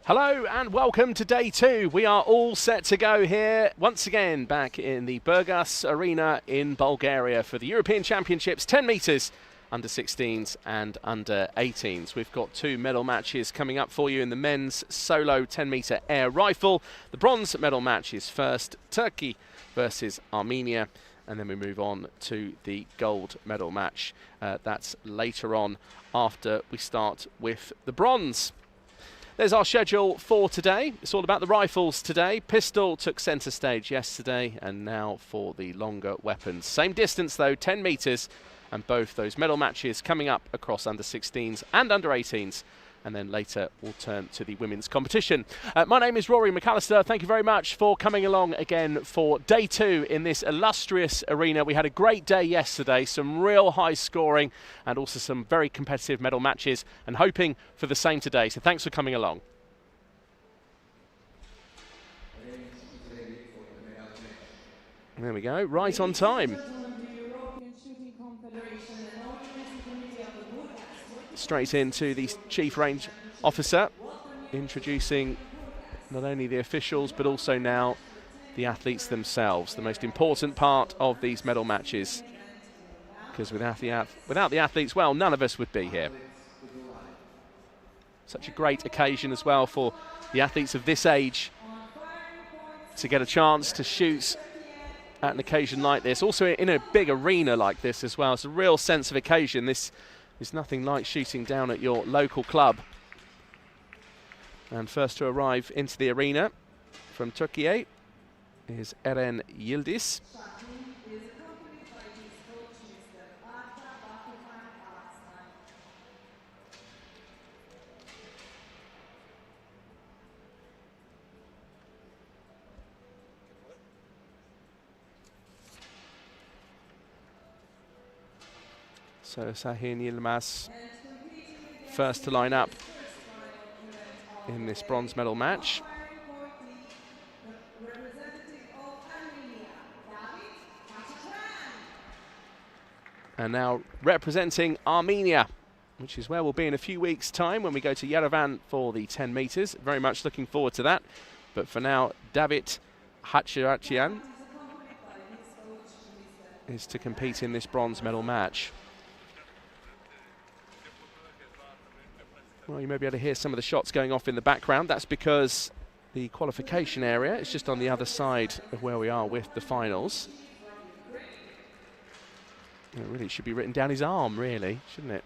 Hello and welcome to day two. We are all set to go here once again back in the Burgas arena in Bulgaria for the European Championships, 10 metres, under 16s and under 18s. We've got two medal matches coming up for you in the men's solo 10-metre air rifle. The bronze medal match is first Turkey versus Armenia, and then we move on to the gold medal match. That's later on after we start with the bronze. There's our schedule for today. It's all about the rifles today. Pistol took centre stage yesterday, and now for the longer weapons. Same distance though, 10 metres, and both those medal matches coming up across under 16s and under 18s. And then later we'll turn to the women's competition. My name is Rory McAllister. Thank you very much for coming along again for day two in this illustrious arena. We had a great day yesterday, some real high scoring and also some very competitive medal matches, and hoping for the same today. So thanks for coming along. There we go, right on time. Straight into the Chief Range Officer, introducing not only the officials but also now the athletes themselves, the most important part of these medal matches, because without the athletes, well, none of us would be here. Such a great occasion as well for the athletes of this age to get a chance to shoot at an occasion like this, also in a big arena like this as well. It's a real sense of occasion. This is nothing like shooting down at your local club. And first to arrive into the arena from Turkey is Eren Yildiz. So Sahin Yilmaz first to line up in this bronze medal match. And now representing Armenia, which is where we'll be in a few weeks' time when we go to Yerevan for the 10 metres. Very much looking forward to that. But for now, David Hachirachian is to compete in this bronze medal match. Well, you may be able to hear some of the shots going off in the background. That's because the qualification area is just on the other side of where we are with the finals. It really should be written down his arm, really, shouldn't it?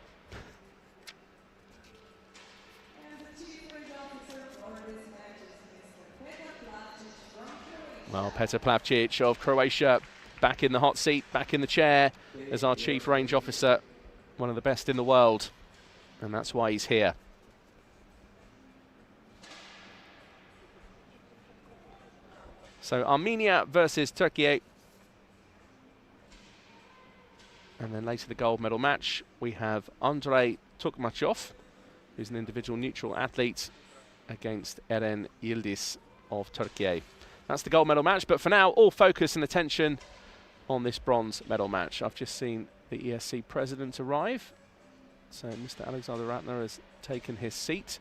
Well, Petar Plavčić of Croatia back in the hot seat, back in the chair as our Chief Range Officer, one of the best in the world, and that's why he's here. So Armenia versus Turkey. And then later the gold medal match, we have Andrei Tukmachov, who's an individual neutral athlete, against Eren Yildiz of Turkey. That's the gold medal match, but for now, all focus and attention on this bronze medal match. I've just seen the ESC president arrive. So Mr. Alexander Ratner has taken his seat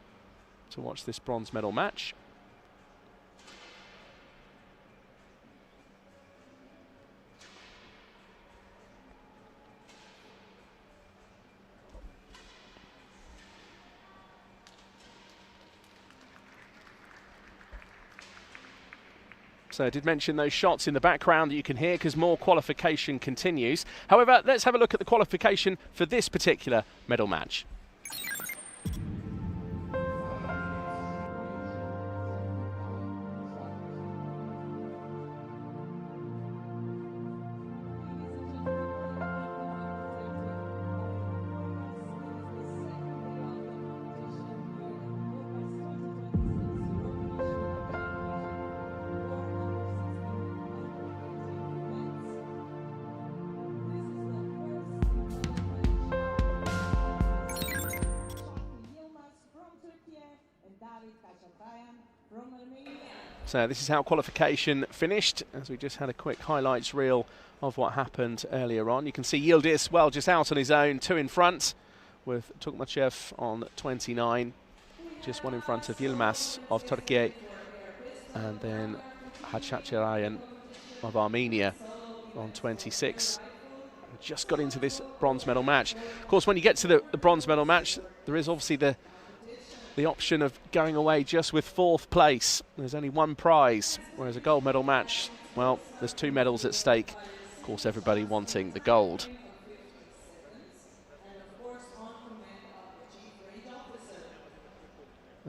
to watch this bronze medal match. So I did mention those shots in the background that you can hear because more qualification continues. However, let's have a look at the qualification for this particular medal match. So this is how qualification finished, as we just had a quick highlights reel of what happened earlier on. You can see Yildiz, well, just out on his own, two in front, with Tukmachev on 29. just one in front of Yilmaz of Turkey, and then Hachaturayan of Armenia on 26. Just got into this bronze medal match. Of course, when you get to the bronze medal match, there is obviously the option of going away just with 4th place. There's only one prize, whereas a gold medal match, well, there's 2 medals at stake. Of course, everybody wanting the gold.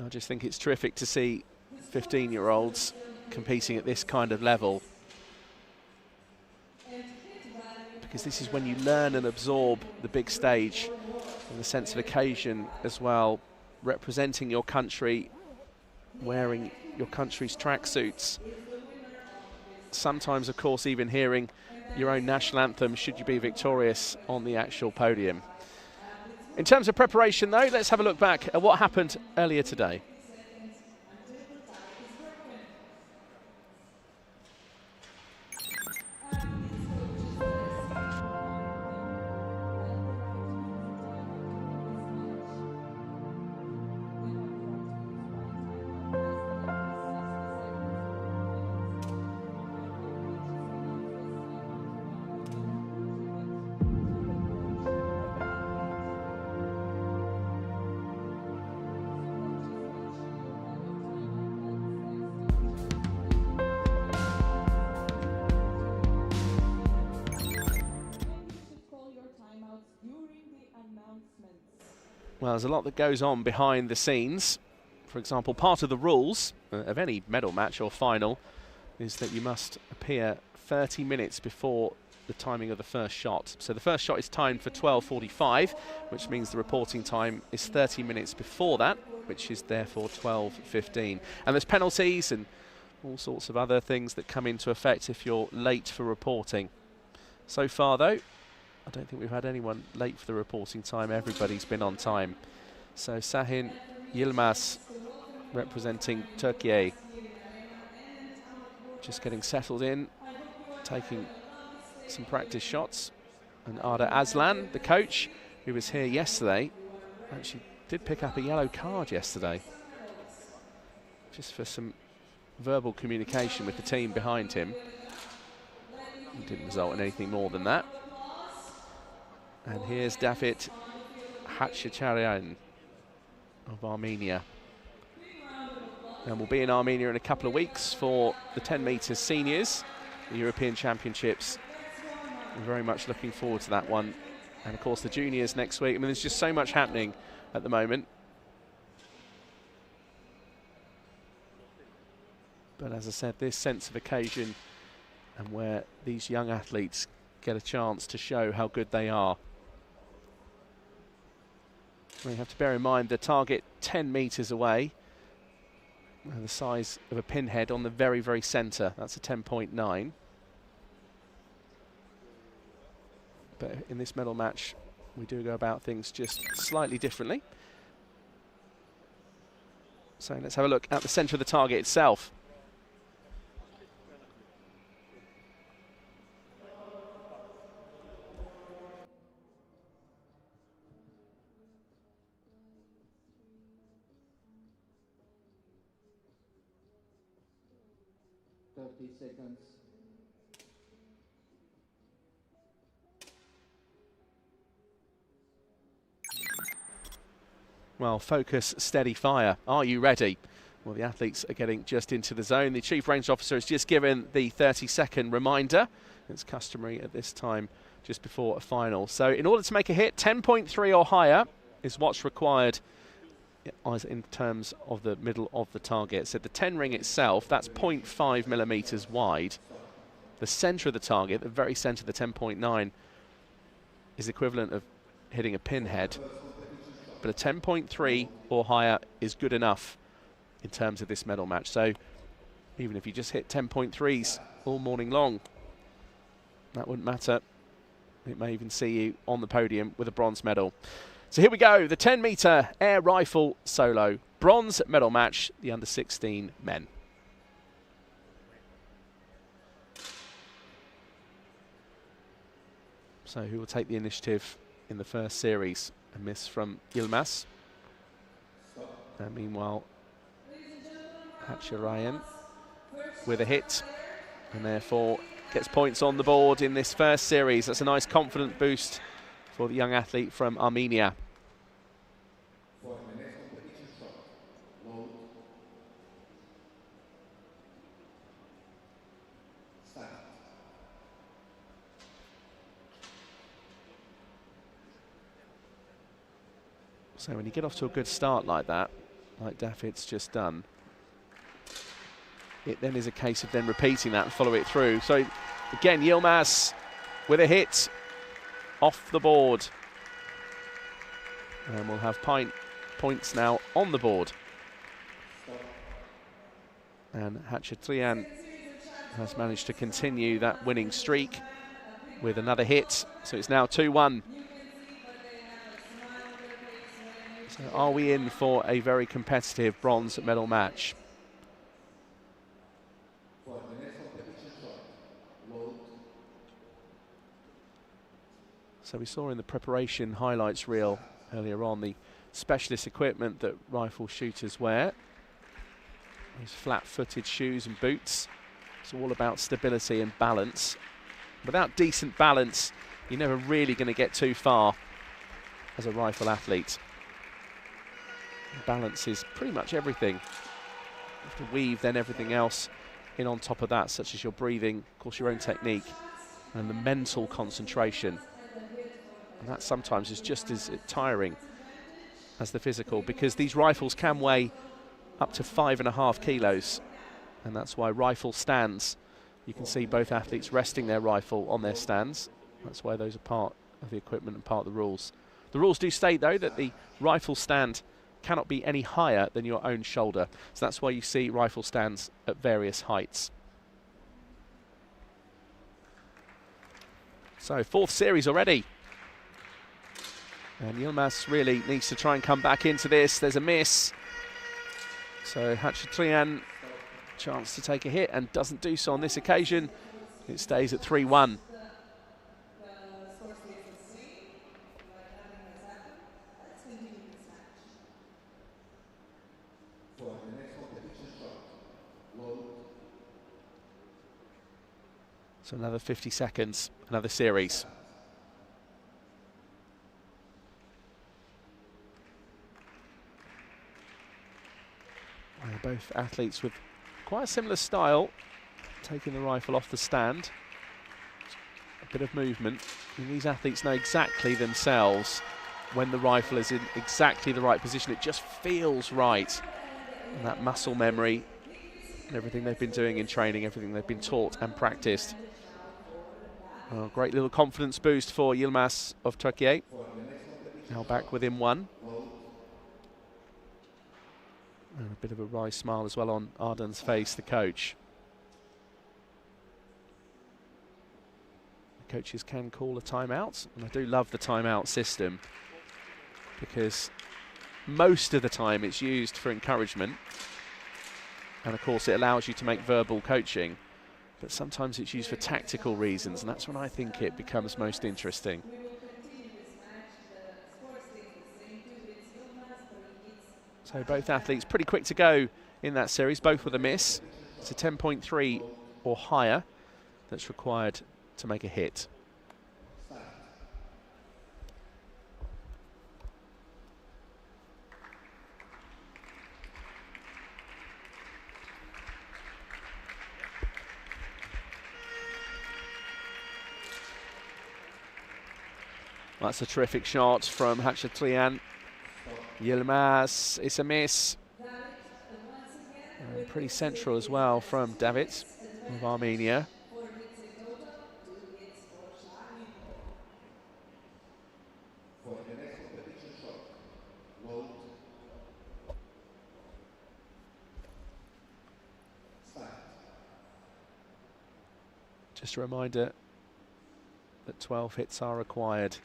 I just think it's terrific to see 15-year-olds competing at this kind of level, because this is when you learn and absorb the big stage and the sense of occasion as well, representing your country, wearing your country's tracksuits. Sometimes, of course, even hearing your own national anthem should you be victorious on the actual podium. In terms of preparation, though, let's have a look back at what happened earlier today. Well, there's a lot that goes on behind the scenes. For example, part of the rules of any medal match or final is that you must appear 30 minutes before the timing of the first shot. So the first shot is timed for 12:45, which means the reporting time is 30 minutes before that, which is therefore 12:15. And there's penalties and all sorts of other things that come into effect if you're late for reporting. So far, though, I don't think we've had anyone late for the reporting time. Everybody's been on time. So Sahin Yilmaz, representing Turkey, just getting settled in, taking some practice shots. And Arda Aslan, the coach, who was here yesterday, actually did pick up a yellow card yesterday, just for some verbal communication with the team behind him. It didn't result in anything more than that. And here's David Hachaturayan of Armenia. And we'll be in Armenia in a couple of weeks for the 10 metres seniors, the European Championships. I'm very much looking forward to that one. And of course the juniors next week. I mean, there's just so much happening at the moment. But as I said, this sense of occasion and where these young athletes get a chance to show how good they are. We have to bear in mind the target 10 metres away, the size of a pinhead on the very, very centre. That's a 10.9. But in this medal match, we do go about things just slightly differently. So let's have a look at the centre of the target itself. Seconds. Well, focus, steady, fire. Are you ready? Well, the athletes are getting just into the zone. The Chief Range Officer has just given the 30-second reminder. It's customary at this time just before a final. So in order to make a hit, 10.3 or higher is what's required in terms of the middle of the target. So the 10 ring itself, that's 0.5 millimetres wide. The centre of the target, the very centre, the 10.9, is equivalent of hitting a pinhead. But a 10.3 or higher is good enough in terms of this medal match. So even if you just hit 10.3s all morning long, that wouldn't matter. It may even see you on the podium with a bronze medal. So here we go, the 10-metre air rifle solo bronze medal match, the under-16 men. So who will take the initiative in the first series? A miss from Yilmaz. And meanwhile, Hatcharayan with a hit, and therefore gets points on the board in this first series. That's a nice confident boost for the young athlete from Armenia. So when you get off to a good start like that, like David's just done, it then is a case of then repeating that and follow it through. So again, Yilmaz with a hit off the board. And we'll have points now on the board. And Hatcharayan has managed to continue that winning streak with another hit. So it's now 2-1. So are we in for a very competitive bronze medal match? So we saw in the preparation highlights reel earlier on the specialist equipment that rifle shooters wear. Those flat-footed shoes and boots. It's all about stability and balance. Without decent balance, you're never really going to get too far as a rifle athlete. Balance is pretty much everything. You have to weave then everything else in on top of that, such as your breathing, of course your own technique, and the mental concentration. And that sometimes is just as tiring as the physical, because these rifles can weigh up to 5.5 kilos, and that's why rifle stands, you can see both athletes resting their rifle on their stands. That's why those are part of the equipment and part of the rules. The rules do state though that the rifle stand cannot be any higher than your own shoulder. So that's why you see rifle stands at various heights. So fourth series already. And Yilmaz really needs to try and come back into this. There's a miss. So Hatcharayan, chance to take a hit, and doesn't do so on this occasion. It stays at 3-1. So another 50 seconds, another series. Both athletes with quite a similar style, taking the rifle off the stand. A bit of movement. And these athletes know exactly themselves when the rifle is in exactly the right position. It just feels right. And that muscle memory and everything they've been doing in training, everything they've been taught and practiced. Oh, great little confidence boost for Yilmaz of Turkey. Now back within one. And a bit of a wry smile as well on Arden's face, the coach. The coaches can call a timeout, and I do love the timeout system because most of the time it's used for encouragement, and of course it allows you to make verbal coaching, but sometimes it's used for tactical reasons, and that's when I think it becomes most interesting. So both athletes pretty quick to go in that series, both with a miss. It's a 10.3 or higher that's required to make a hit. That's a terrific shot from Hatcharayan. Yilmaz, it's a miss. And pretty central as well from David of Armenia. Just a reminder that 12 hits are required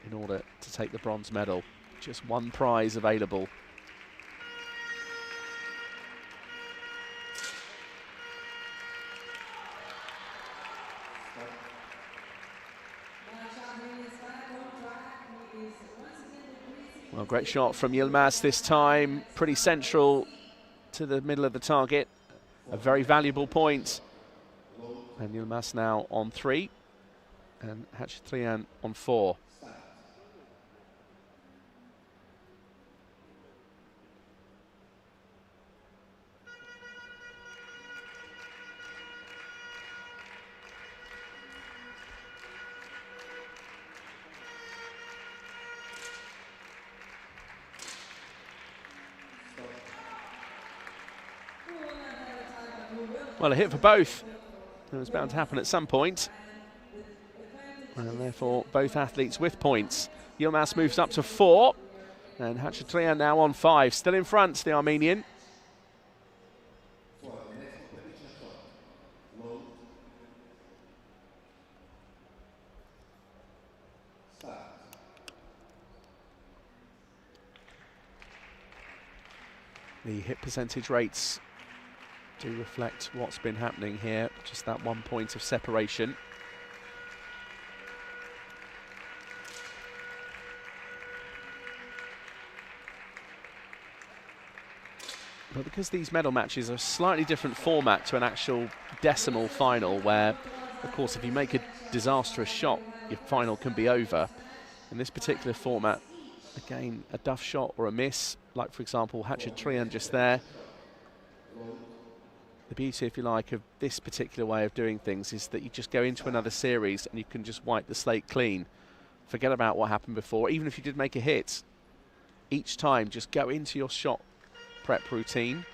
in order to take the bronze medal. Just one prize available. Well, great shot from Yilmaz this time, pretty central to the middle of the target. A very valuable point. And Yilmaz now on 3, and Hacheturian on 4. Well, a hit for both. It was bound to happen at some point. And therefore, both athletes with points. Yilmaz moves up to 4. And Hacheturian now on 5. Still in front, the Armenian. The hit percentage rates do reflect what's been happening here. Just that 1 point of separation. But because these medal matches are a slightly different format to an actual decimal final, where, of course, if you make a disastrous shot, your final can be over. In this particular format, again, a duff shot or a miss, like, for example, Hacheturian just there. The beauty, if you like, of this particular way of doing things is that you just go into another series and you can just wipe the slate clean. Forget about what happened before. Even if you did make a hit, each time just go into your shot prep routine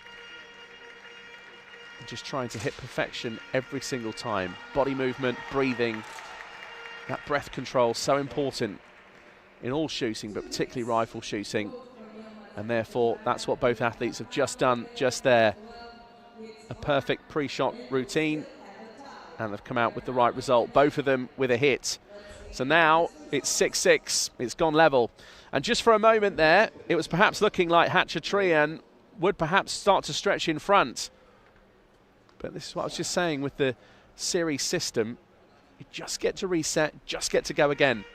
and just trying to hit perfection every single time. Body movement, breathing, that breath control, so important in all shooting, but particularly rifle shooting. And therefore, that's what both athletes have just done just there. A perfect pre-shot routine, and they've come out with the right result, both of them with a hit. So now it's 6-6, it's gone level. And just for a moment there, it was perhaps looking like Hacheturian would perhaps start to stretch in front. But this is what I was just saying with the series system. You just get to reset, just get to go again.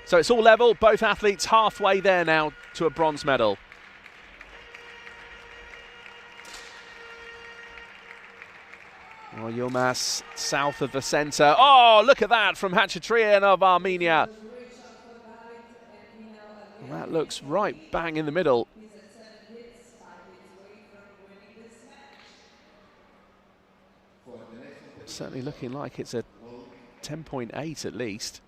So it's all level, both athletes halfway there now to a bronze medal. Well, Yilmaz south of the centre. Oh, look at that from Hacheturian of Armenia. Well, that looks right bang in the middle. Certainly looking like it's a 10.8 at least.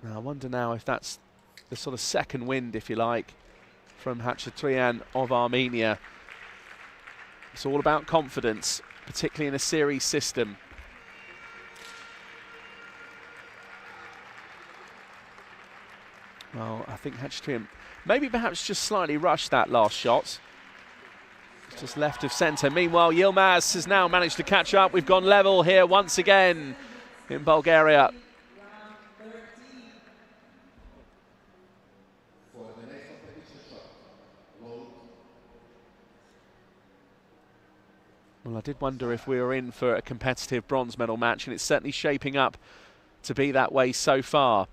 Now, I wonder now if that's the sort of second wind, if you like, from Hacheturian of Armenia. It's all about confidence, particularly in a series system. Well, I think Hacheturian maybe perhaps just slightly rushed that last shot. Just left of centre. Meanwhile, Yilmaz has now managed to catch up. We've gone level here once again in Bulgaria. Well, I did wonder if we were in for a competitive bronze medal match, and it's certainly shaping up to be that way so far.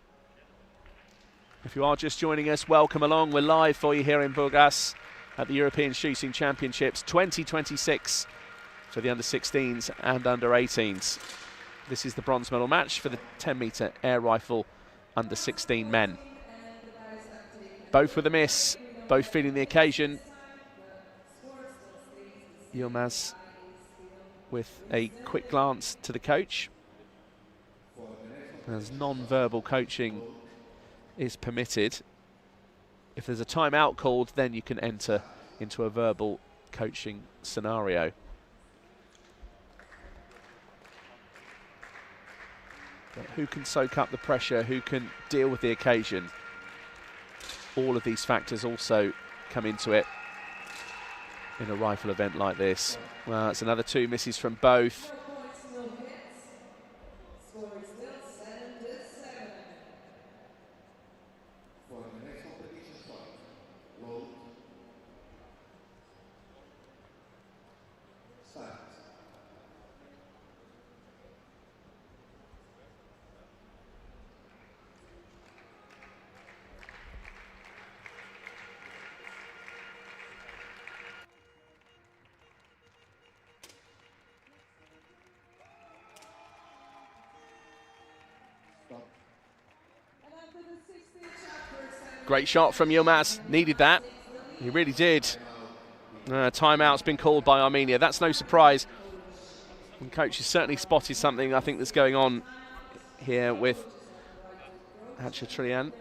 If you are just joining us, welcome along. We're live for you here in Burgas at the European Shooting Championships 2026 for the under-16s and under-18s. This is the bronze medal match for the 10-metre air rifle under-16 men. Both with a miss, both feeling the occasion. Yilmaz with a quick glance to the coach, as non-verbal coaching is permitted. If there's a timeout called, then you can enter into a verbal coaching scenario. But who can soak up the pressure, who can deal with the occasion? All of these factors also come into it in a rifle event like this. Well, it's another 2 misses from both. Great shot from Yilmaz, needed that. He really did. Timeout's been called by Armenia. That's no surprise. And coach has certainly spotted something, I think, that's going on here with Hatchatrian.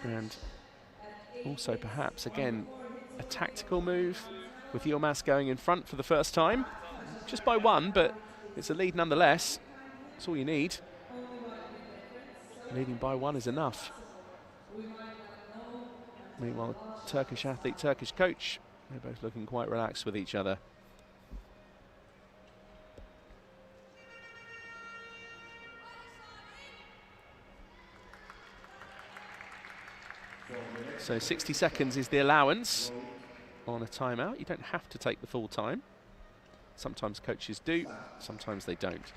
And also perhaps, again, a tactical move with Yilmaz going in front for the first time. Just by one, but it's a lead nonetheless. That's all you need. Leading by one is enough. Meanwhile, Turkish athlete, Turkish coach, they're both looking quite relaxed with each other. So 60 seconds is the allowance on a timeout. You don't have to take the full time. Sometimes coaches do, sometimes they don't.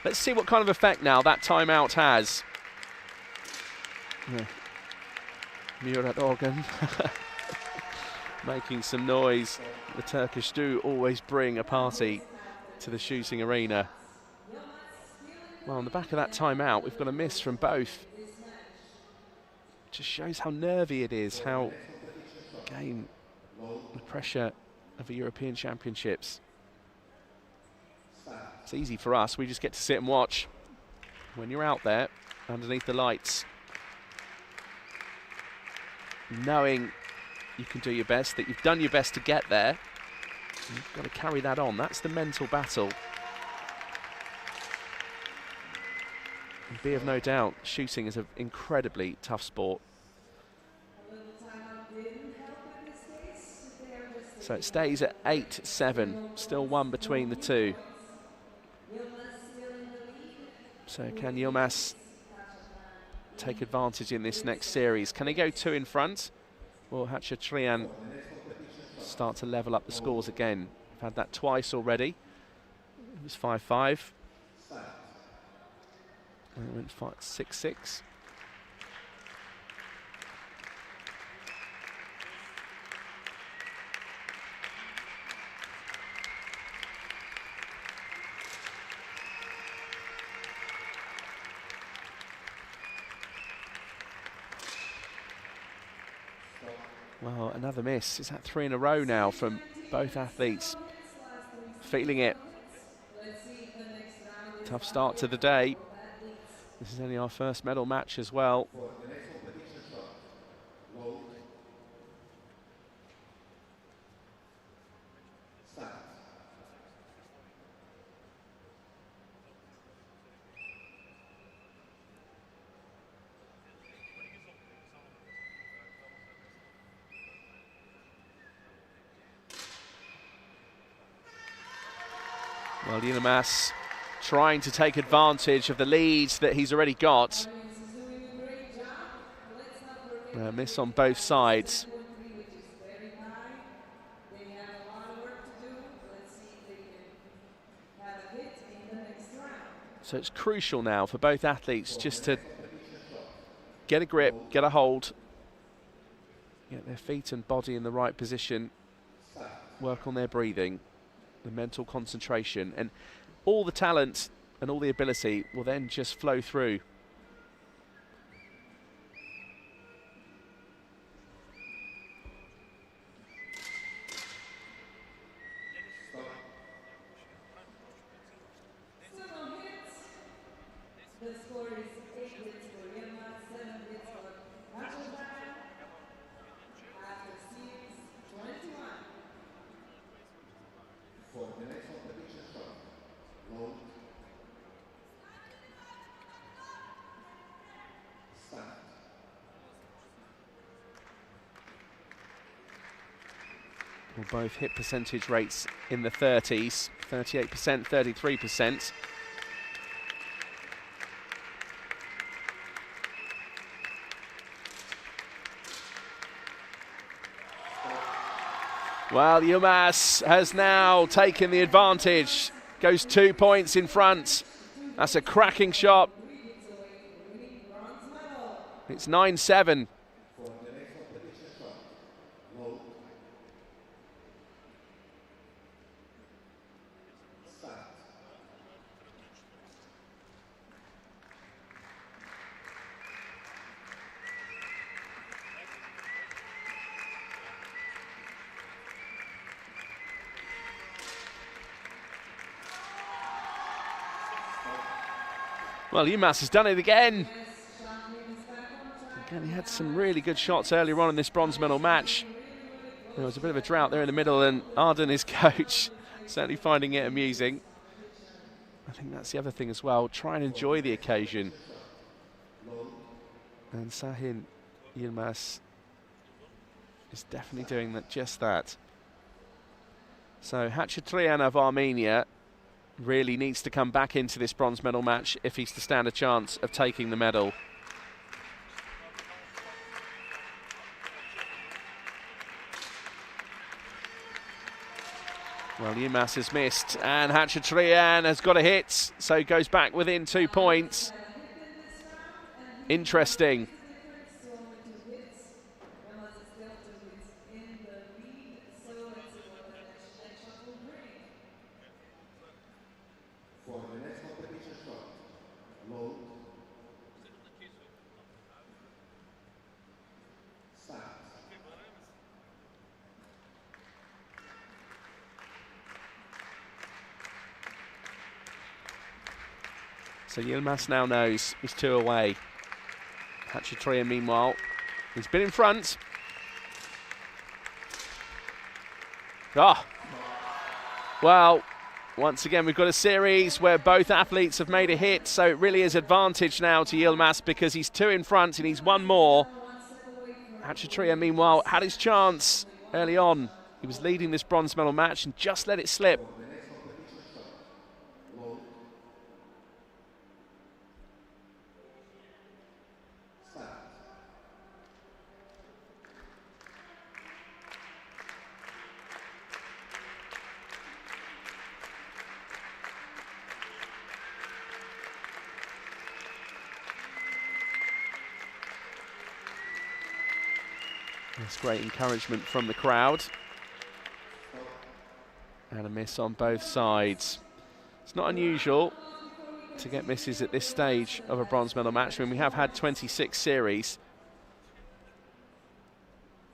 Let's see what kind of effect now that timeout has. Murat Organ making some noise. The Turkish do always bring a party to the shooting arena. Well, on the back of that timeout, we've got a miss from both. Just shows how nervy it is, how, again, the pressure of the European Championships. It's easy for us, we just get to sit and watch. When you're out there, underneath the lights, knowing you can do your best, that you've done your best to get there, you've got to carry that on. That's the mental battle. And be of no doubt, shooting is an incredibly tough sport. So it stays at 8-7, still one between the two. So can Yilmaz take advantage in this next series? Can he go two in front? Or Hatchatrian start to level up the scores again? We've had that twice already. It was 5-5. And it went 6-6. Well, another miss. Is that 3 in a row now from both athletes? Feeling it. Tough start to the day. This is only our first medal match as well. Well, Yilmaz trying to take advantage of the leads that he's already got. Miss on both sides. So it's crucial now for both athletes just to get a grip, get a hold, get their feet and body in the right position, work on their breathing, the mental concentration, and all the talent and all the ability will then just flow through. The score is 8 hits for Yilmaz, 7 hits for Hatchatrian. After series 21. For the next competition shot, load, start. Well, both hit percentage rates in the 30s, 38%, 33%. Well, Yilmaz has now taken the advantage, goes 2 points in front. That's a cracking shot. It's 9-7. Well, Yilmaz has done it again. Again, he had some really good shots earlier on in this bronze medal match. There was a bit of a drought there in the middle, and Arden, his coach, certainly finding it amusing. I think that's the other thing as well. Try and enjoy the occasion. And Şahin Yilmaz is definitely doing that, just that. So Haceturian of Armenia really needs to come back into this bronze medal match if he's to stand a chance of taking the medal. Well, Yilmaz has missed, and Haceturian has got a hit, so goes back within 2 points. Interesting. For the next competition shot, load. Start. So Yilmaz now knows he's 2 away. Haceturian, meanwhile, he's been in front. Ah, well, once again, we've got a series where both athletes have made a hit, so it really is advantage now to Yilmaz because he's 2 in front and he's 1 more. Haceturian, meanwhile, had his chance early on. He was leading this bronze medal match and just let it slip. That's great encouragement from the crowd. And a miss on both sides. It's not unusual to get misses at this stage of a bronze medal match. I mean, we have had 26 series.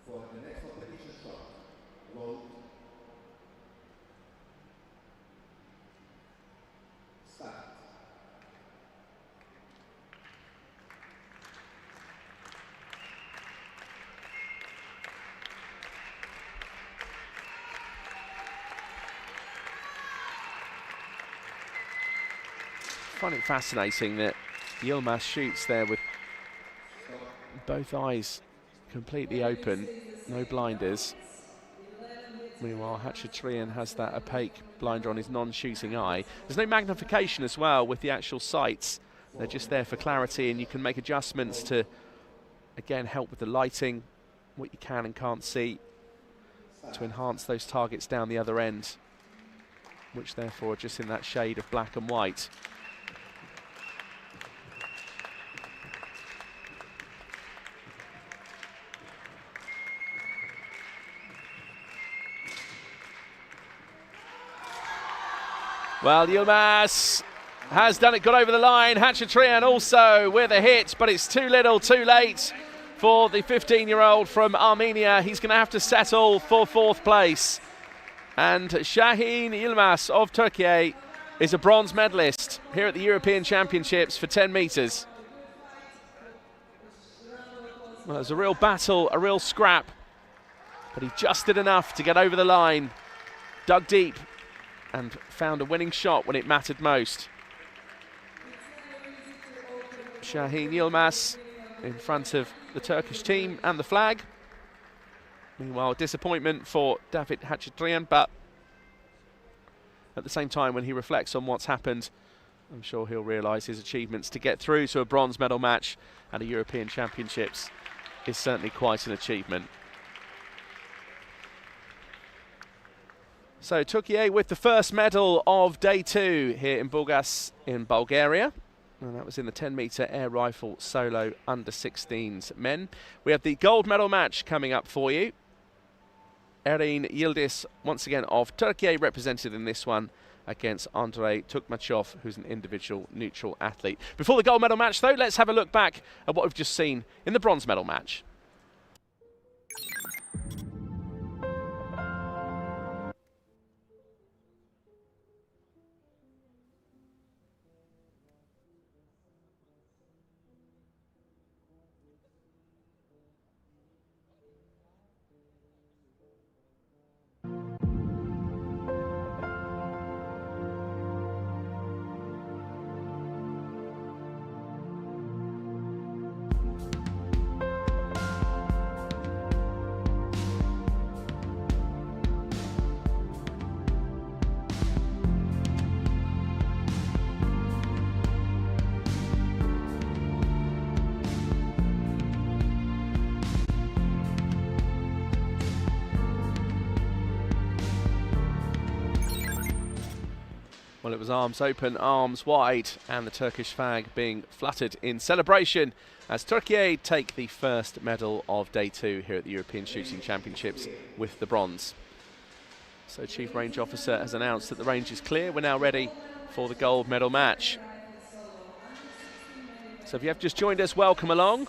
For the next competition shot, load. Start. I find it fascinating that Yilmaz shoots there with both eyes completely open, no blinders. Meanwhile, Haceturian has that opaque blinder on his non-shooting eye. There's no magnification as well with the actual sights. They're just there for clarity, and you can make adjustments to, again, help with the lighting, what you can and can't see, to enhance those targets down the other end, which therefore are just in that shade of black and white. Well, Yilmaz has done it, got over the line. Haceturian also with a hit, but it's too little, too late for the 15-year-old from Armenia. He's going to have to settle for 4th place. And Şahin Yilmaz of Turkey is a bronze medalist here at the European Championships for 10 metres. Well, it was a real battle, a real scrap, but he just did enough to get over the line, dug deep, and found a winning shot when it mattered most. Şahin Yilmaz in front of the Turkish team and the flag. Meanwhile, disappointment for David Haceturian, but at the same time, when he reflects on what's happened, I'm sure he'll realise his achievements to get through to a bronze medal match at the European Championships is certainly quite an achievement. So Turkey with the first medal of day 2 here in Burgas in Bulgaria. And that was in the 10-metre air rifle solo under 16s men. We have the gold medal match coming up for you. Erin Yildiz, once again of Turkey, represented in this one against Andrei Tukmachov, who's an individual neutral athlete. Before the gold medal match, though, let's have a look back at what we've just seen in the bronze medal match. Well, it was arms open, arms wide, and the Turkish flag being fluttered in celebration as Turkey take the first medal of day 2 here at the European Shooting Championships with the bronze. So Chief Range Officer has announced that the range is clear. We're now ready for the gold medal match. So if you have just joined us, welcome along.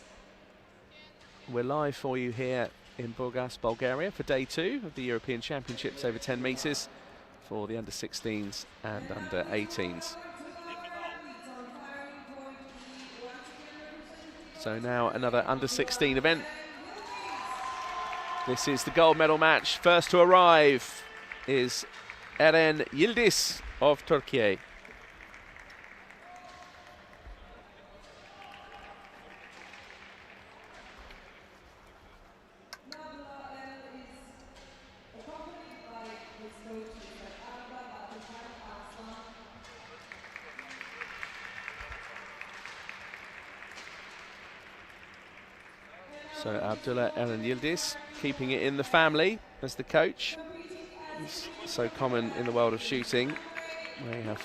We're live for you here in Burgas, Bulgaria for day 2 of the European Championships over 10 metres for the under-16s and under-18s. So now another under-16 event. This is the gold medal match. First to arrive is Eren Yildiz of Turkey. So Abdullah Eren Yildiz keeping it in the family as the coach. It's so common in the world of shooting, where you have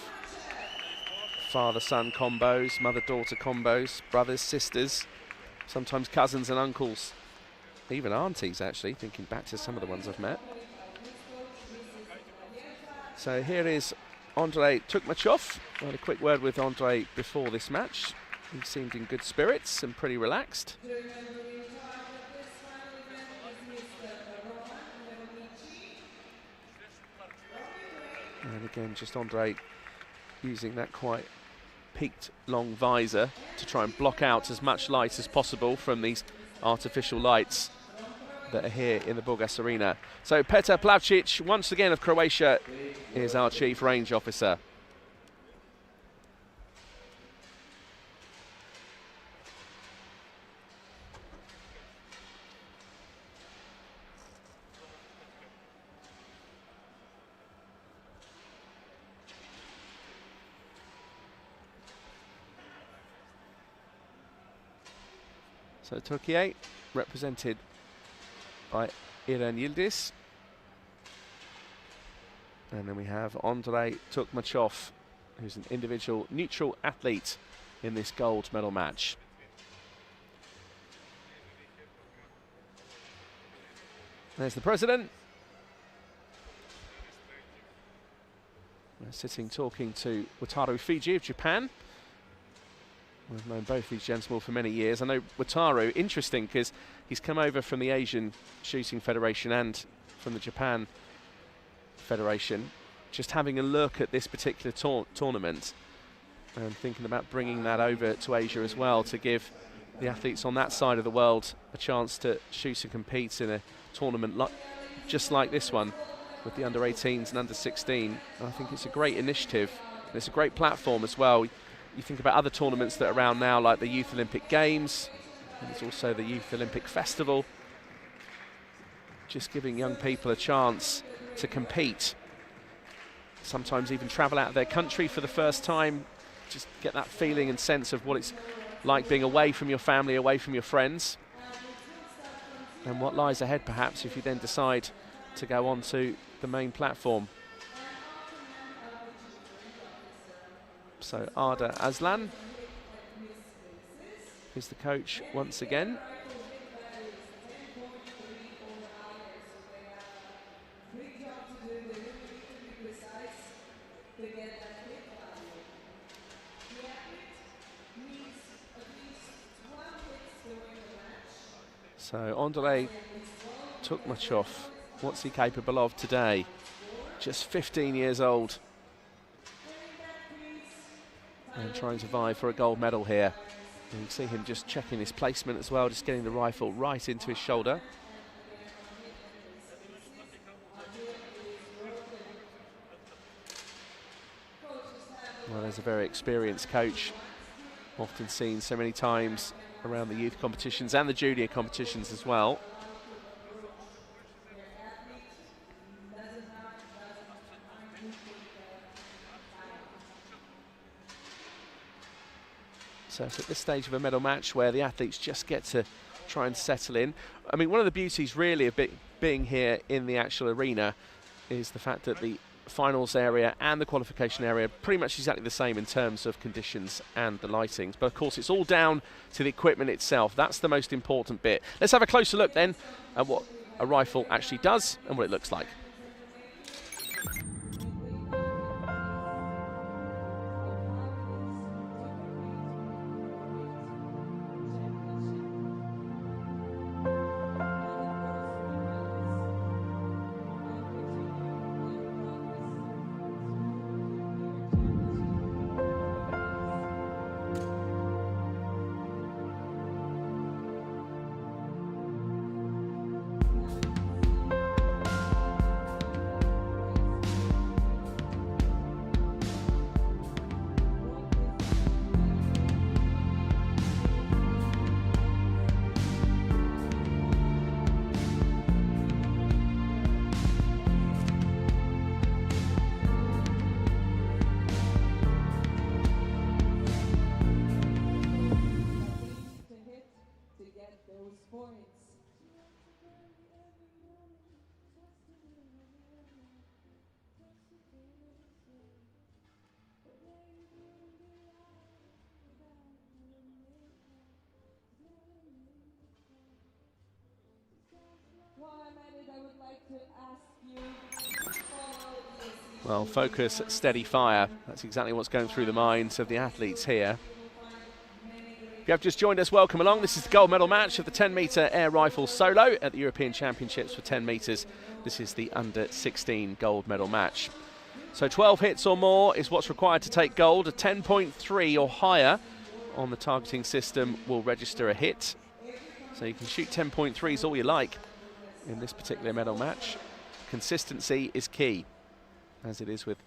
father-son combos, mother-daughter combos, brothers, sisters, sometimes cousins and uncles, even aunties actually, thinking back to some of the ones I've met. So here is Andrei Tukmachov. I had a quick word with Andrei before this match. He seemed in good spirits and pretty relaxed. And again, just Andrei using that quite peaked long visor to try and block out as much light as possible from these artificial lights that are here in the Burgas arena. So Petar Plavcic, once again of Croatia, is our Chief Range Officer. So Turkey represented by Eren Yildiz. And then we have Andrei Tukmachov, who's an individual neutral athlete in this gold medal match. There's the president. We're sitting talking to Wataru Fiji of Japan. We've known both these gentlemen for many years. I know Wataru, interesting because he's come over from the Asian Shooting Federation and from the Japan Federation, just having a look at this particular tournament and thinking about bringing that over to Asia as well to give the athletes on that side of the world a chance to shoot and compete in a tournament just like this one with the under-18s and under-16. I think it's a great initiative and it's a great platform as well. You think about other tournaments that are around now, like the Youth Olympic Games, and there's also the Youth Olympic Festival. Just giving young people a chance to compete. Sometimes even travel out of their country for the first time. Just get that feeling and sense of what it's like being away from your family, away from your friends. And what lies ahead perhaps if you then decide to go on to the main platform. So Arda Aslan is the coach once again. So Andrei Tukmachov, what's he capable of today? Just 15 years old. And trying to vie for a gold medal here. And you can see him just checking his placement as well, just getting the rifle right into his shoulder. Well, there's a very experienced coach, often seen so many times around the youth competitions and the junior competitions as well. So it's at this stage of a medal match where the athletes just get to try and settle in. I mean, one of the beauties really of being here in the actual arena is the fact that the finals area and the qualification area pretty much exactly the same in terms of conditions and the lightings, but of course it's all down to the equipment itself. That's the most important bit. Let's have a closer look then at what a rifle actually does and what it looks like. Well, focus, steady fire. That's exactly what's going through the minds of the athletes here. If you have just joined us, welcome along. This is the gold medal match of the 10-metre air rifle solo at the European Championships for 10 metres. This is the under-16 gold medal match. So 12 hits or more is what's required to take gold. A 10.3 or higher on the targeting system will register a hit. So you can shoot 10.3s all you like in this particular medal match. Consistency is key, as it is with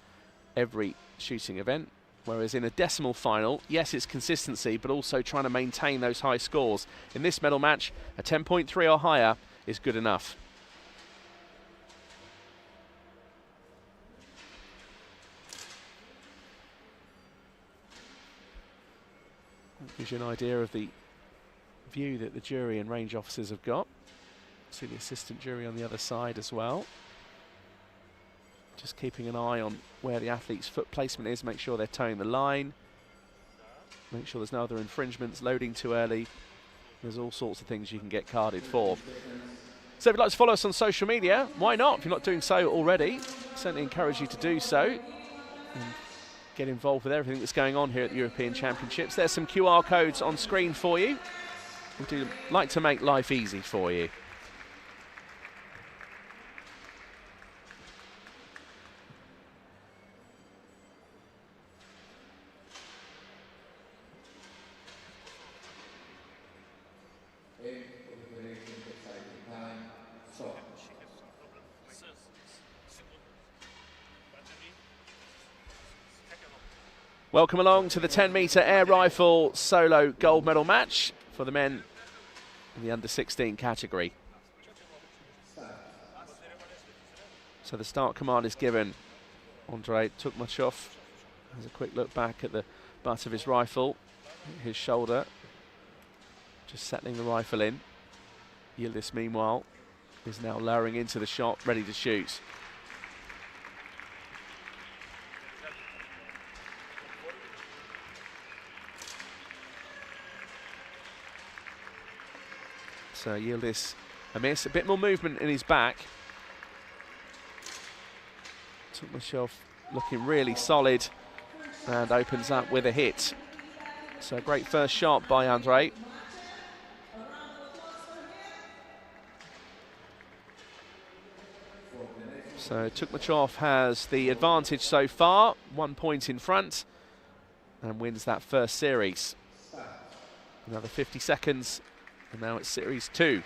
every shooting event. Whereas in a decimal final, yes, it's consistency, but also trying to maintain those high scores. In this medal match, a 10.3 or higher is good enough. That gives you an idea of the view that the jury and range officers have got. See the assistant jury on the other side as well. Just keeping an eye on where the athlete's foot placement is, make sure they're toeing the line, make sure there's no other infringements, loading too early. There's all sorts of things you can get carded for. So if you'd like to follow us on social media, why not? If you're not doing so already, certainly encourage you to do so and get involved with everything that's going on here at the European Championships. There's some QR codes on screen for you. We do like to make life easy for you. Welcome along to the 10-metre air rifle solo gold medal match for the men in the under-16 category. So the start command is given. Andrei Tukmachov has a quick look back at the butt of his rifle, his shoulder, just settling the rifle in. Yildiz, meanwhile, is now lowering into the shot, ready to shoot. So Yildiz a miss, a bit more movement in his back. Tukmachov looking really solid and opens up with a hit. So a great first shot by Andrei. So Tukmachov has the advantage so far, 1 point in front, and wins that first series. Another 50 seconds. And now it's series 2.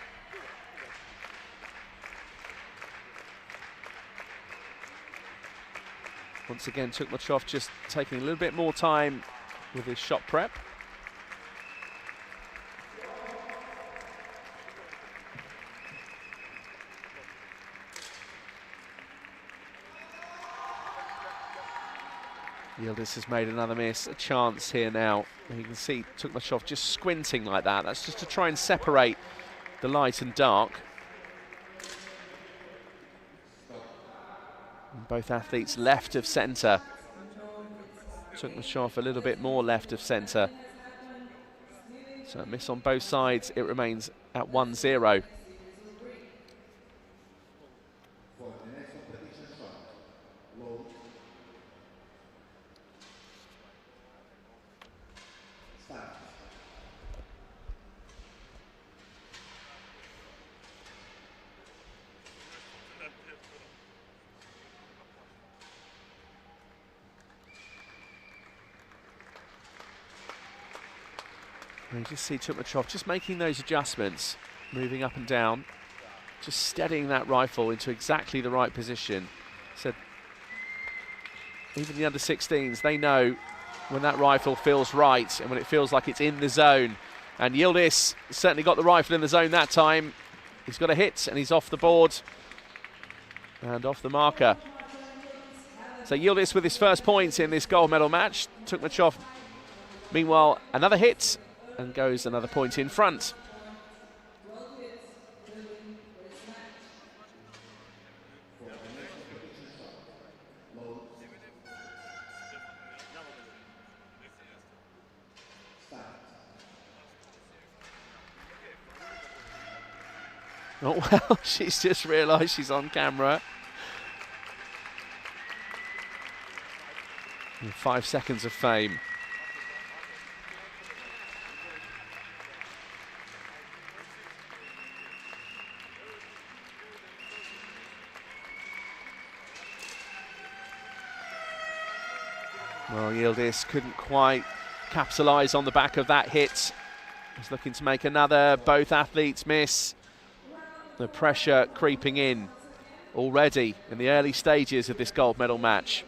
Once again, Tukmachov just taking a little bit more time with his shot prep. Yildiz has made another miss, a chance here now. You can see Tukmachov just squinting like that. That's just to try and separate the light and dark. Both athletes left of centre. Tukmachov a little bit more left of centre. So a miss on both sides. It remains at 1-0. You just see Tukmachov just making those adjustments, moving up and down, just steadying that rifle into exactly the right position. So even the under-16s, they know when that rifle feels right and when it feels like it's in the zone. And Yildiz certainly got the rifle in the zone that time. He's got a hit and he's off the board and off the marker. So Yildiz with his first points in this gold medal match. Tukmachov, meanwhile, another hit and goes another point in front. Oh well, she's just realised she's on camera. And 5 seconds of fame. Well, Yildiz couldn't quite capitalise on the back of that hit. He's looking to make another. Both athletes miss. The pressure creeping in already in the early stages of this gold medal match.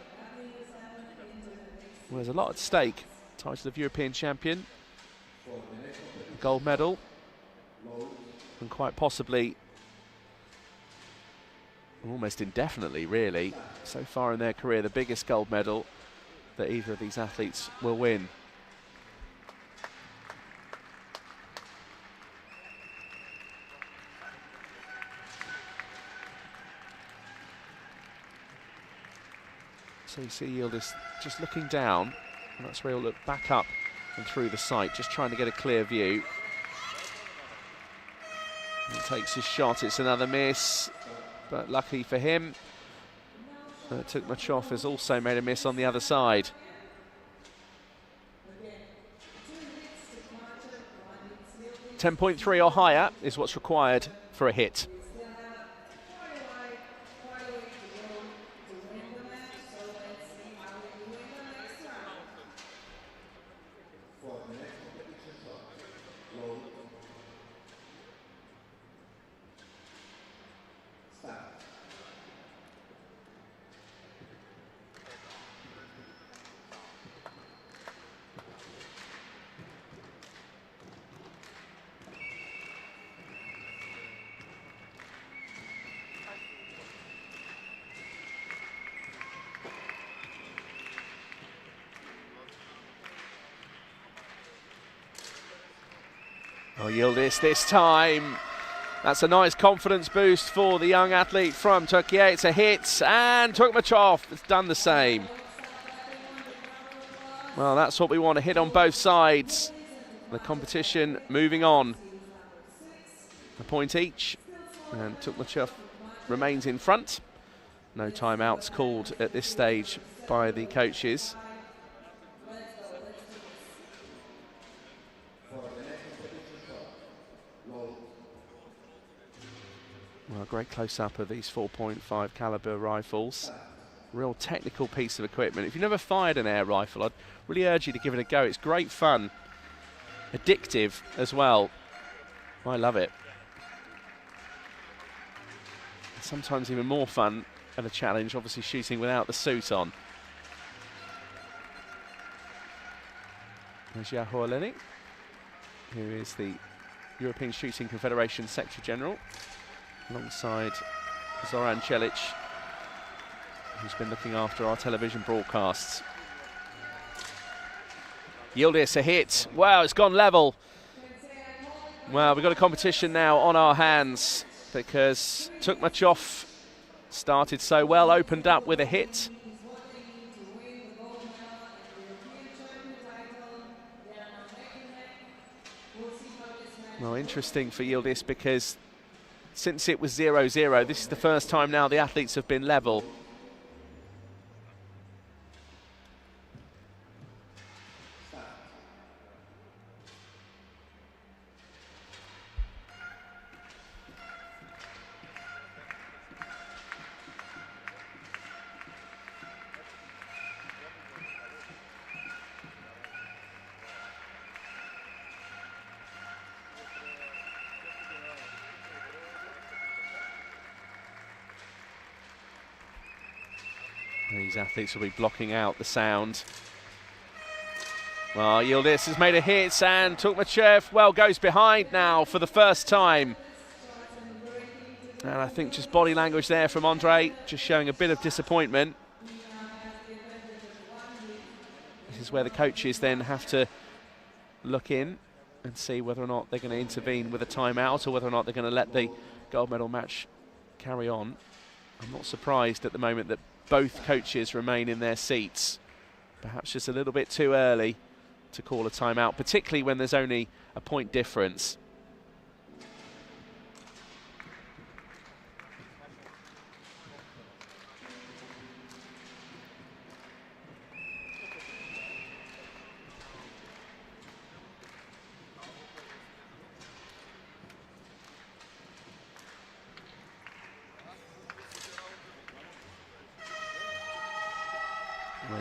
Well, there's a lot at stake. Title of European champion, gold medal, and quite possibly, almost indefinitely really, so far in their career, the biggest gold medal that either of these athletes will win. So you see Yildiz just looking down, and that's where he'll look back up and through the sight, just trying to get a clear view. He takes his shot, it's another miss, but lucky for him, Tukmachov has also made a miss on the other side. .3 or higher is what's required for a hit. Oh, Yildiz this time. That's a nice confidence boost for the young athlete from Turkey. It's a hit, and Tukmachov has done the same. Well, that's what we want, a hit on both sides. The competition moving on. A point each, and Tukmachov remains in front. No timeouts called at this stage by the coaches. Well, a great close-up of these 4.5 caliber rifles. Real technical piece of equipment. If you've never fired an air rifle, I'd really urge you to give it a go. It's great fun. Addictive as well. I love it. Sometimes even more fun and a challenge, obviously shooting without the suit on. There's Yaho Olenik, who is the European Shooting Confederation Secretary General, alongside Zoran Celic, who's been looking after our television broadcasts. Yildiz, a hit. Wow, it's gone level. Well, we've got a competition now on our hands because Tukmachov Started so well, opened up with a hit. Well, interesting for Yildiz because since it was 0-0, this is the first time now the athletes have been level. These athletes will be blocking out the sound. Well, Yildiz has made a hit, and Tukmachev, well, goes behind now for the first time. And I think just body language there from Andre, just showing a bit of disappointment. This is where the coaches then have to look in and see whether or not they're going to intervene with a timeout or whether or not they're going to let the gold medal match carry on. I'm not surprised at the moment that both coaches remain in their seats. Perhaps just a little bit too early to call a timeout, particularly when there's only a point difference.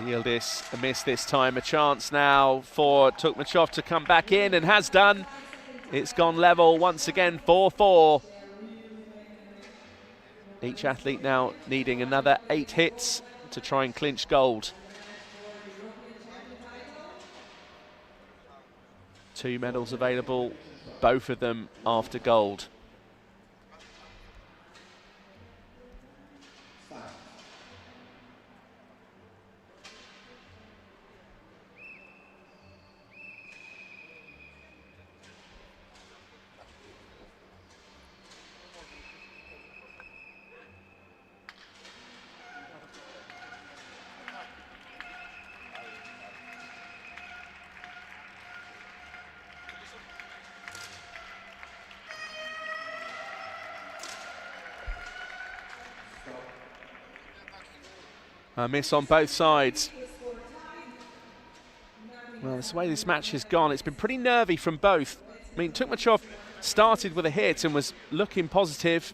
Yildiz a miss this time, a chance now for Tukmachev to come back in, and has done. It's gone level once again, 4-4. Each athlete now needing another 8 hits to try and clinch gold. 2 medals available, both of them after gold. A miss on both sides. Well, that's the way this match has gone. It's been pretty nervy from both. I mean, Tukmachev started with a hit and was looking positive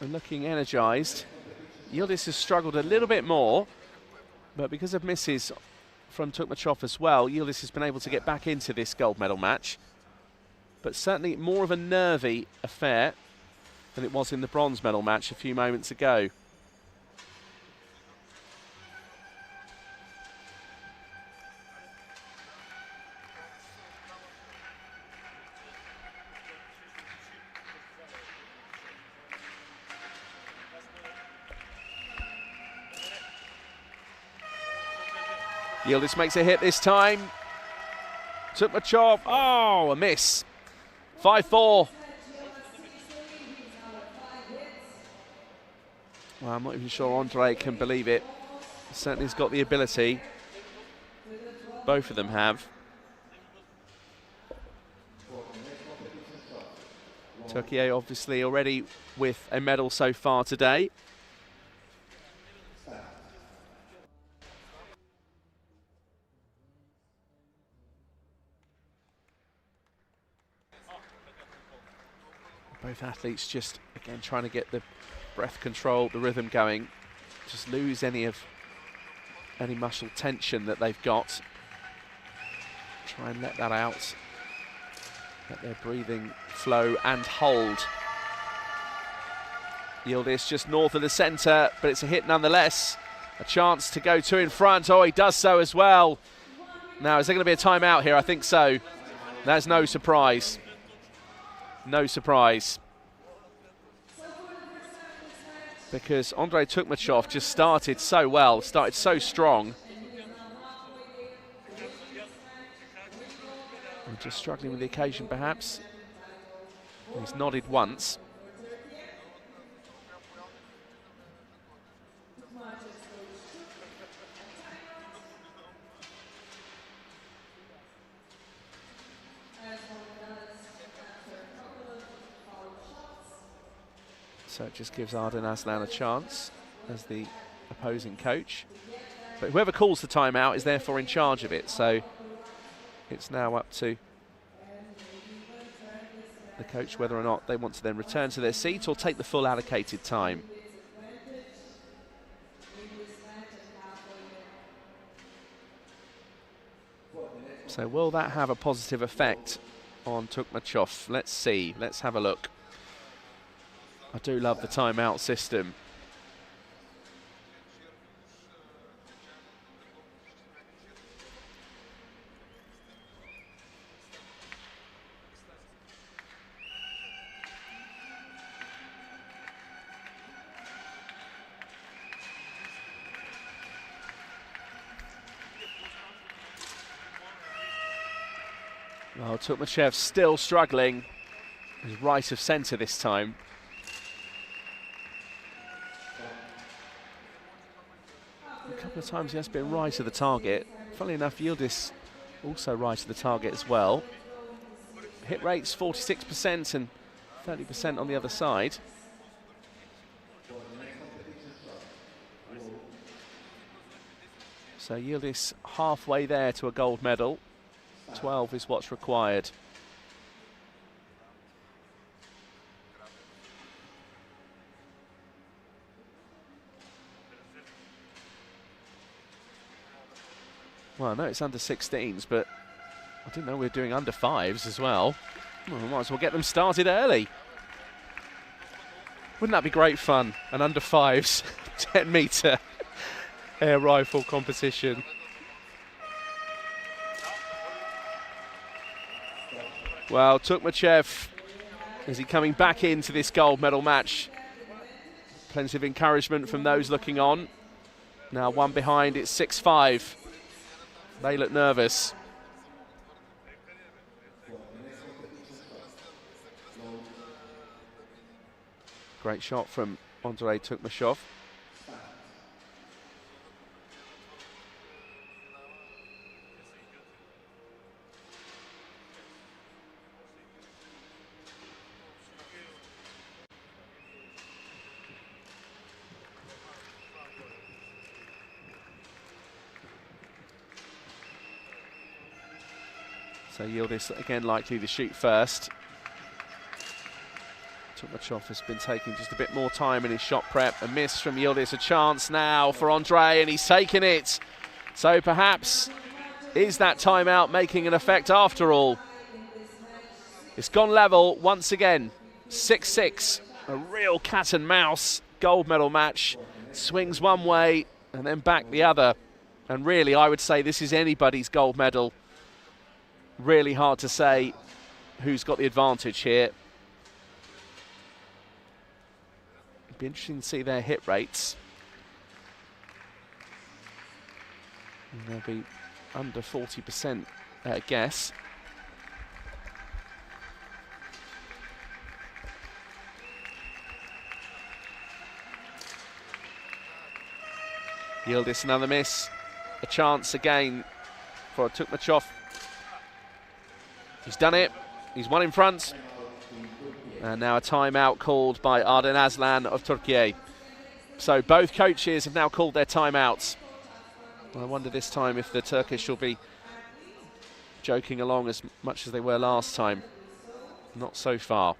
and looking energised. Yildiz has struggled a little bit more, but because of misses from Tukmachev as well, Yildiz has been able to get back into this gold medal match. But certainly more of a nervy affair than it was in the bronze medal match a few moments ago. Yildiz makes a hit this time. Tukmachev, oh, a miss. 5-4. Well, I'm not even sure Andre can believe it. Certainly has got the ability. Both of them have. Turkey obviously already with a medal so far today. Both athletes just, again, trying to get the breath control, the rhythm going. Just lose any muscle tension that they've got. Try and let that out. Let their breathing flow and hold. Yildiz just north of the centre, but it's a hit nonetheless. A chance to go 2 in front. Oh, he does so as well. Now, is there going to be a timeout here? I think so. There's no surprise. No surprise. Because Andre Tukmachev just started so well, started so strong. And just struggling with the occasion, perhaps. He's nodded once. matches coach took a timeout as Bulgaria after a couple of foul shots. So it just gives Arden Aslan a chance as the opposing coach. But whoever calls the timeout is therefore in charge of it. So it's now up to the coach whether or not they want to then return to their seat or take the full allocated time. So will that have a positive effect on Tukmachov? Let's see. Let's have a look. I do love the timeout system. Oh, Tukmachev still struggling. He's right of centre this time. A couple of times he has been right of the target. Funnily enough, Yildiz also right of the target as well. Hit rates 46% and 30% on the other side. So Yildiz halfway there to a gold medal. 12 is what's required. Well, I know it's under 16s, but I didn't know we were doing under 5s as well. Well, we might as well get them started early. Wouldn't that be great fun? An under 5s 10-metre air rifle competition. Well, Tukmachev, is he coming back into this gold medal match? Plenty of encouragement from those looking on. Now one behind, it's 6-5. They look nervous. Great shot from Andrei Tukmachov. So Yildiz again likely to shoot first. Tukmachov has been taking just a bit more time in his shot prep. A miss from Yildiz, a chance now for Andrei, and he's taken it. So perhaps is that timeout making an effect after all? It's gone level once again, 6-6. A real cat and mouse gold medal match. Swings one way and then back the other. And really, I would say this is anybody's gold medal. Really hard to say who's got the advantage here. It'd be interesting to see their hit rates. And they'll be under 40% at a guess. Yildiz another miss. A chance again for Tukmachov. He's done it. He's one in front. And now a timeout called by Arden Aslan of Turkey. So both coaches have now called their timeouts. I wonder this time if the Turkish will be joking along as much as they were last time. Not so far.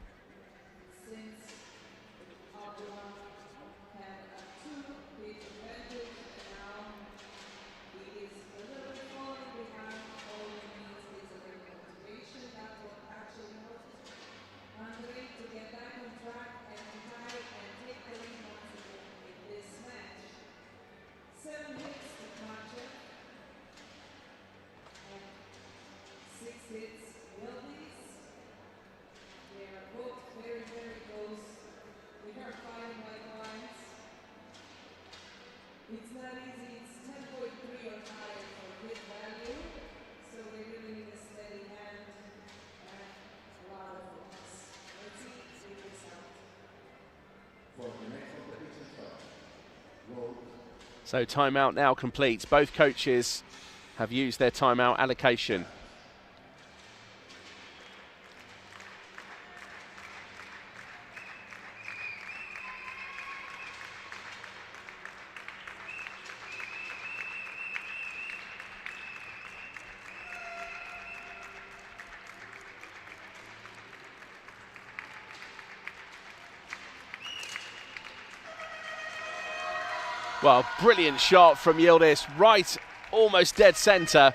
It's not easy, it's 10.3 or higher for hit value, so they really need a steady hand and a lot of focus. Let's see if this out. For the next competition shot, roll So timeout now complete. Both coaches have used their timeout allocation. Well, brilliant shot from Yildiz, right, almost dead centre.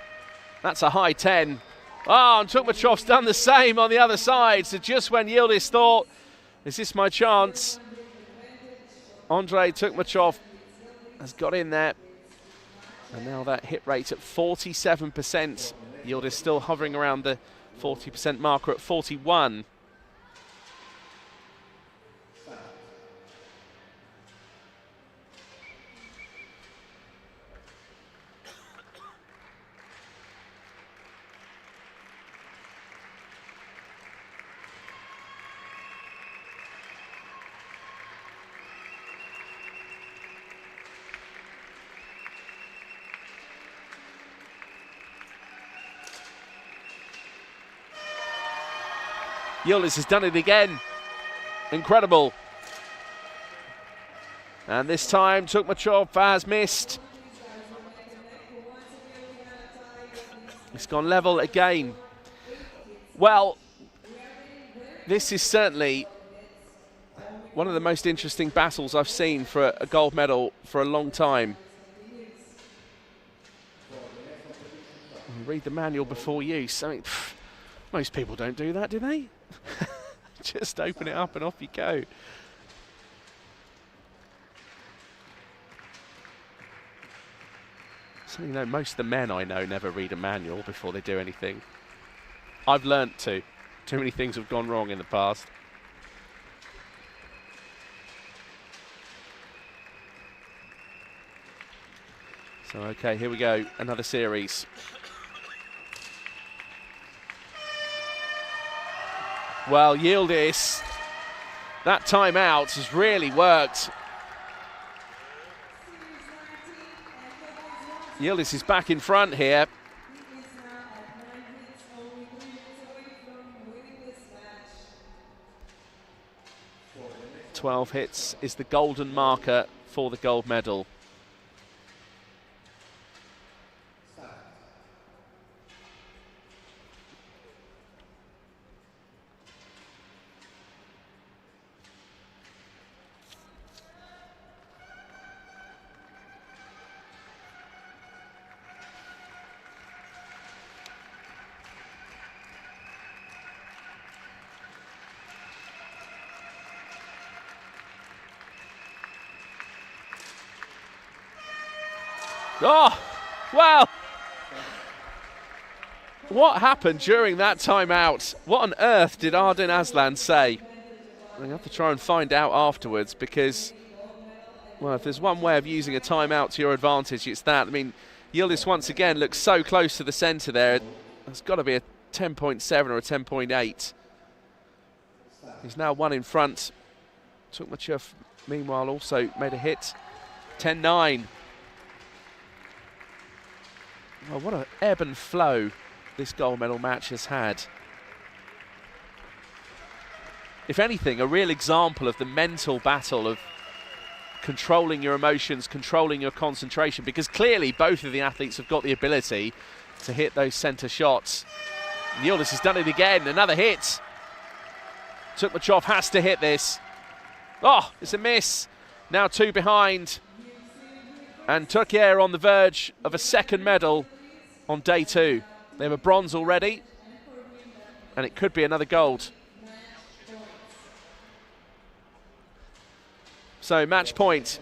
That's a high 10. Oh, and Tukmachov's done the same on the other side. So just when Yildiz thought, is this my chance? Andrei Tukmachov has got in there. And now that hit rate at 47%. Yildiz still hovering around the 40% marker at 41. Yildiz has done it again. Incredible. And this time Tukmachov has missed. It's gone level again. Well, this is certainly one of the most interesting battles I've seen for a gold medal for a long time. Read the manual before use. I mean, most people don't do that, do they? Just open it up and off you go. So, you know, most of the men I know never read a manual before they do anything. I've learnt to. Too many things have gone wrong in the past. So, okay, here we go. Another series. Well, Yildiz, that timeout has really worked. Yildiz is back in front here. 12 hits is the golden marker for the gold medal. Oh, well, what happened during that timeout? What on earth did Arden Aslan say? I have to try and find out afterwards because, well, if there's one way of using a timeout to your advantage, it's that. I mean, Yildiz once again looks so close to the centre there. It's got to be a 10.7 or a 10.8. He's now one in front. Tukmachov, meanwhile, also made a hit. 10-9. Well, what an ebb and flow this gold medal match has had. If anything, a real example of the mental battle of controlling your emotions, controlling your concentration, because clearly both of the athletes have got the ability to hit those centre shots. Yildiz has done it again, another hit. Tukmachov has to hit this. Oh, it's a miss. Now two behind. And Turkey on the verge of a second medal on day two. They have a bronze already, and it could be another gold. So match point.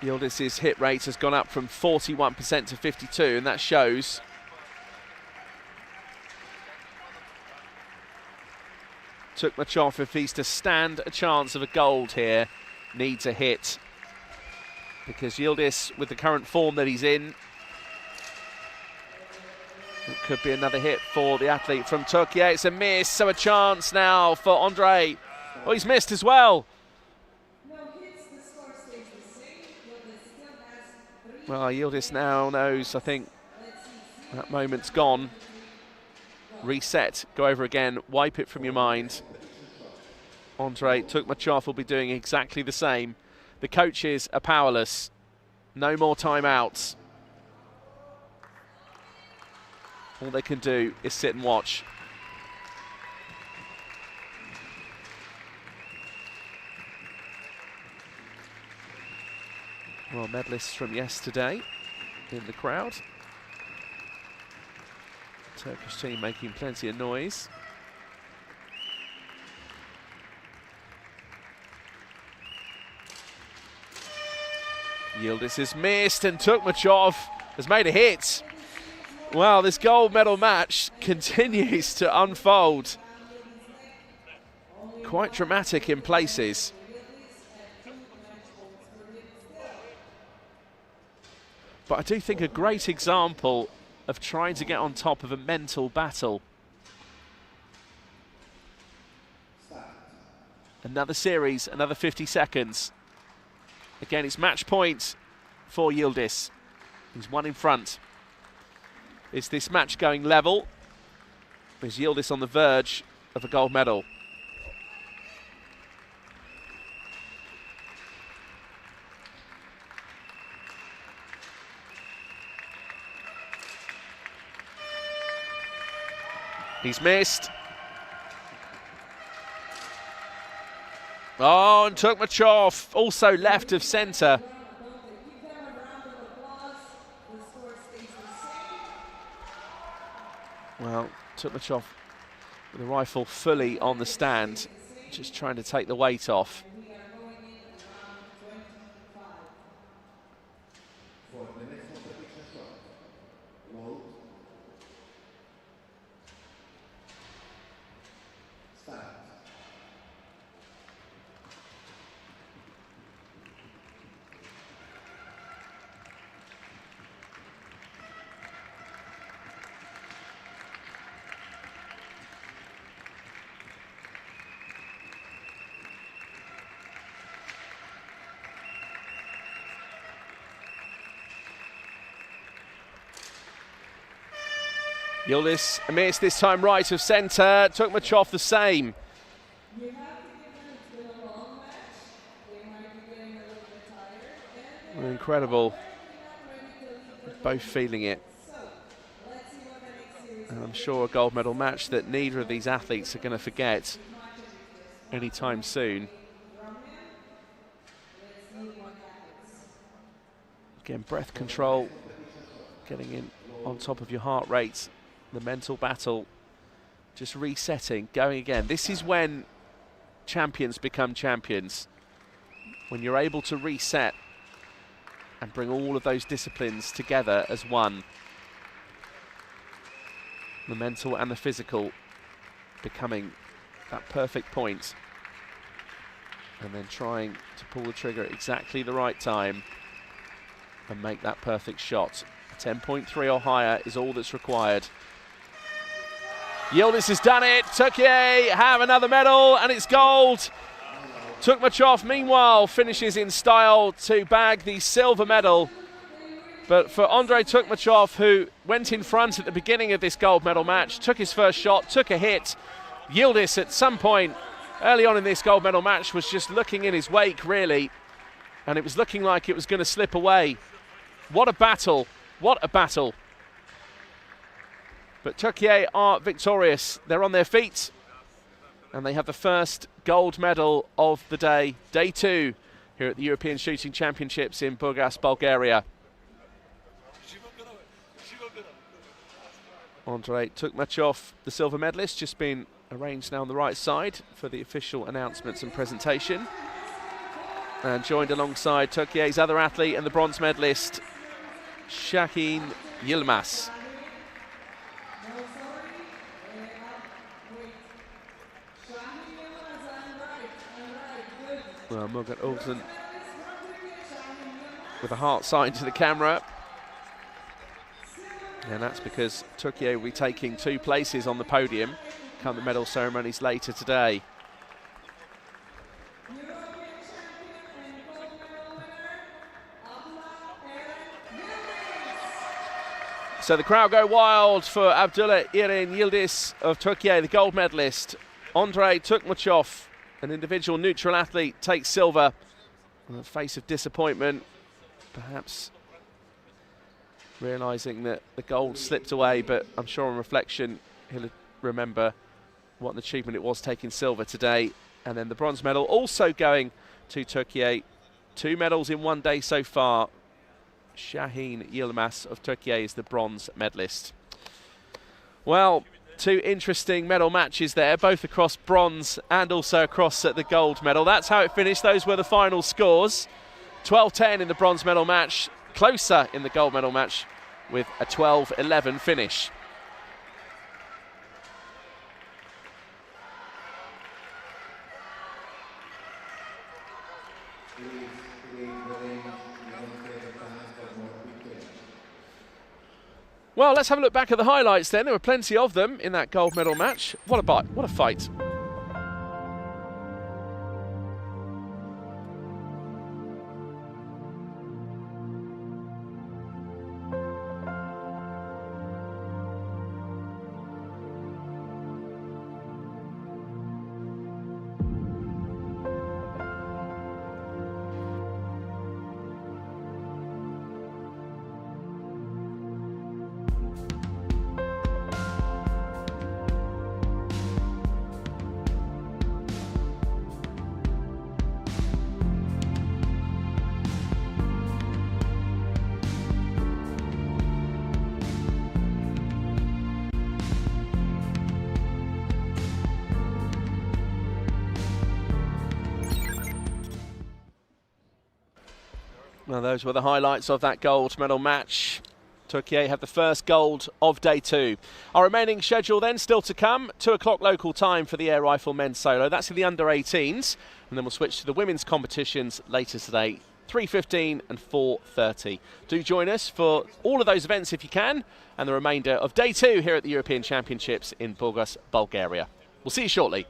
Yildiz's hit rate has gone up from 41% to 52%, and that shows Tukmachov, if he's to stand a chance of a gold here, needs a hit. Because Yildiz, with the current form that he's in, It could be another hit for the athlete from Turkey. It's a miss, so a chance now for Andre. Oh, he's missed as well. No hits, the score stays the same. Yildiz still has 3. Well, Yildiz now knows, I think, that moment's gone. Reset, go over again, wipe it from your mind. Andre Tukmachov will be doing exactly the same. The coaches are powerless. No more timeouts. All they can do is sit and watch. Well, medalists from yesterday in the crowd. Turkish team making plenty of noise. Yildiz is missed and Tukmachov has made a hit. Wow, this gold medal match continues to unfold. Quite dramatic in places. But I do think a great example of trying to get on top of a mental battle. Another series, another 50 seconds. Again, it's match point for Yildiz. He's one in front. Is this match going level? Is Yildiz on the verge of a gold medal? He's missed. Oh, and Tukmachov also left of centre. Well, Tukmachov with the rifle fully on the stand, just trying to take the weight off. Yildiz a miss this time right of centre. Tukmachov the same. You have to give them, it's been a long match. They might be getting a little bit tired. Incredible. Both feeling it. So, let's see what the next series And I'm sure a gold medal match that neither of these athletes are going to forget anytime soon. Again, breath control, getting in on top of your heart rate, the mental battle, just resetting, going again. This is when champions become champions. When you're able to reset and bring all of those disciplines together as one. The mental and the physical becoming that perfect point. And then trying to pull the trigger at exactly the right time and make that perfect shot. 10.3 or higher is all that's required. Yildiz has done it. Turkey have another medal, and it's gold. Tukmachov, meanwhile, finishes in style to bag the silver medal. But for Andre Tukmachov, who went in front at the beginning of this gold medal match, took his first shot, took a hit. Yildiz at some point early on in this gold medal match was just looking in his wake, really. And it was looking like it was going to slip away. What a battle. What a battle. But Turkey are victorious. They're on their feet. And they have the first gold medal of the day, day 2, here at the European Shooting Championships in Burgas, Bulgaria. Andre Tukmachov, the silver medalist, just been arranged now on the right side for the official announcements and presentation. And joined alongside Turkey's other athlete and the bronze medalist, Şahin Yilmaz. Well, Morgan Olsen with a heart sign to the camera. And that's because Turkey will be taking 2 places on the podium come the medal ceremonies later today. So the crowd go wild for Abdullah Irin Yildiz of Turkey, the gold medalist. Andrei Tukmachov, an individual neutral athlete, takes silver. In the face of disappointment, perhaps realising that the gold slipped away, but I'm sure on reflection he'll remember what an achievement it was taking silver today. And then the bronze medal also going to Turkey. 2 medals in one day so far. Şahin Yilmaz of Turkey is the bronze medalist. Well, 2 interesting medal matches there, both across bronze and also across the gold medal. That's how it finished. Those were the final scores. 12-10 in the bronze medal match, closer in the gold medal match with a 12-11 finish. Well, let's have a look back at the highlights then. There were plenty of them in that gold medal match. What a fight. Well, those were the highlights of that gold medal match. Turkey have the first gold of day 2. Our remaining schedule then still to come. 2 o'clock local time for the air rifle men's solo. That's in the under-18s. And then we'll switch to the women's competitions later today, 3:15 and 4:30. Do join us for all of those events if you can, and the remainder of day 2 here at the European Championships in Burgas, Bulgaria. We'll see you shortly.